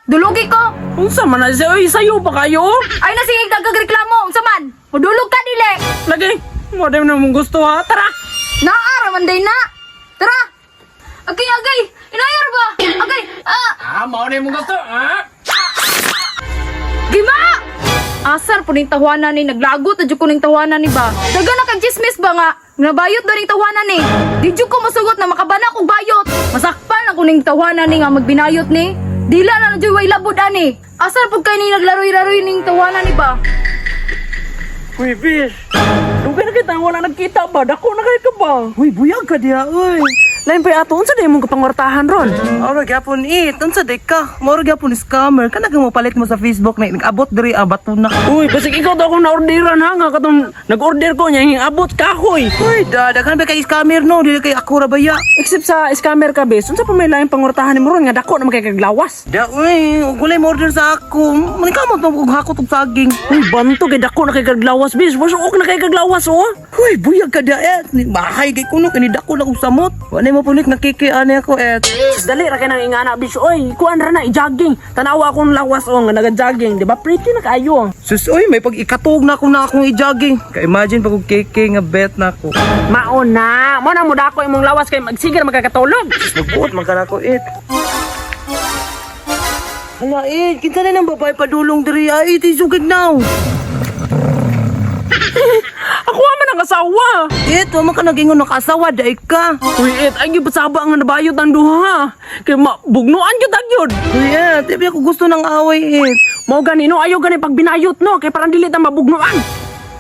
Dulugi ko. Unsa man na siya? Uy, sayo pa kayo? Ay nasingig nagagreklamo. Unsa man? Mudulog ka dili. Lagi, mo na mong gusto ha. Tara! Naaraman day na. Tara. Agay. Inayar ba? Agay. Mo na mong gusto, ha? Gima! Asar po ning tawanan ni naglagot adyo ko ning tawanan ni ba. Daga na kag chismis ba nga? Nabayot ba ning tawanan ni? Di jud ko masugot na makabana kog bayot. Masakpan ako ning tawanan ni nga magbinayot ni. Dila na jud way labod ani. Asar pud kay ni naglaroy-laroy ning tawanan ni ba? Uy, fish. Dugay na kita, wala nagkita ba? Dako na kayo ka ba? Uy, buyag ka diya, uy. Lain pa ato, unsa na mong kapangwartahan ron? Oro gyapon unsa day ka? Moro gyapon scammer. Kana mo palit mo sa Facebook na nag-abot diri abato na. Uy, basig ikaw daw akong na-orderan ha, nga katong nag-order ko niya, yung abot kahoy. Uy, daghan ba kay scammer no? Dili kay ako ra baya. Except sa scammer ka, bes, unsa pa may laing pangwartahan ni mo ron, nga dako na makikaglawas. Da uy, gulay mo order sa ako. Manikamot mo og hakot og saging. Uy, banto kay dako na kay kaglawas, bes, masuk na kay kaglawas, oh. Uy, buyag ka diya bahay kay kuno kani dako na usamot. Wala mo pulit nakikiani ako Dali ra kay nang ingana, bes, oy, kuan ra na i-jogging. Tanawa akong lawas, oh, nga naga-jogging, di ba? Pretty na kayo. Sus, uy, may pag ikatog na akong i-jogging. Kaya imagine pag keke nga bet na ako. Mauna, mo na mo dako imong lawas kay magsigir magkakatulog. Magbuot man ka na ako, Hala, kinsa na ng babae padulong diri ay tisugig now. Ako man ang asawa. Wa man ka nagingon nakasawa dai ka. Uy, ay gipasaba nga nabayot ang duha. Kay mabugnuan gyud agyod. Uy, tibi ako gusto ng away, Mao ganino ayo gani pag binayot no, kay parang dili ta mabugnuan.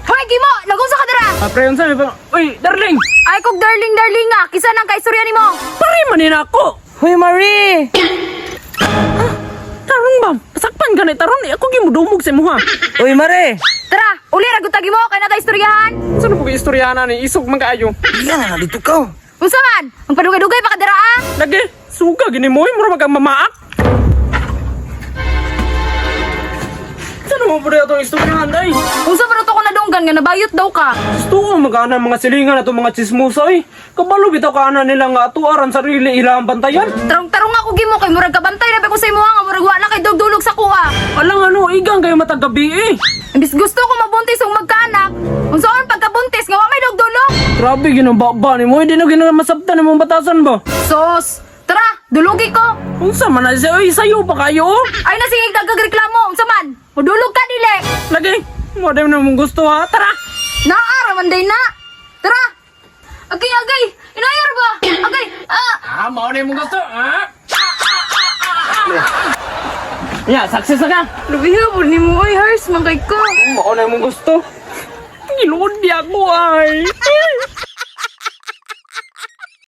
Hoy Gimo, nagunsa ka dira? Pre, unsa mi pa? Uy, darling. Ay kog darling nga, kisa nang kaistorya nimo. Pare man ni nako. Hoy, Marie! Tarong ba? Pasakpan ka ni taron, ako gimudumog sa imuha. Uy, Marie! Tara, uli ra gud ta Gimo kay nata istoryahan. Saan po istoryahan ni isog man kaayo? Iyan na, dito ka. Unsa man? Ang padugay-dugay pa ka dira ah? Lagi, suka gini mo, mura magkang mamaak. Saan mo po rin itong istoryahan, day? Unsa man to ko nadunggan nga nabayot daw ka? Gusto ko magana mga silingan at mga chismosa eh. Kabalo bitaw ka na nila nga atuaran sarili ilang bantayan. Tarong-tarong ako Gimo kay murag kabantay na ba ko sa imo nga murag wala kay dugdulog sa kuha. Alang ano, igang kayo matagabi eh. Imbis gusto ko mabuntis ug magkaanak. Unsaon pagkabuntis nga wa may dugdulog? Grabe, ginababa ni mo. Hindi na ginamasabtan ng mga batasan ba? Sos, tara, dulugi ko. Unsa man na siya? Uy, sayo pa kayo? Ay nasingig nagagreklamo. Unsa man? Mudulog ka dili. Lagi, mo na mong gusto ha. Tara! Naaraman day na. Tara. Agay. Inayar ba? Agay. Mo na mong gusto, ha? Ya, success na ka. Lubiho po ni mo. Ay, hers, magay ko. Mo na mong gusto. Giluod di ako ay.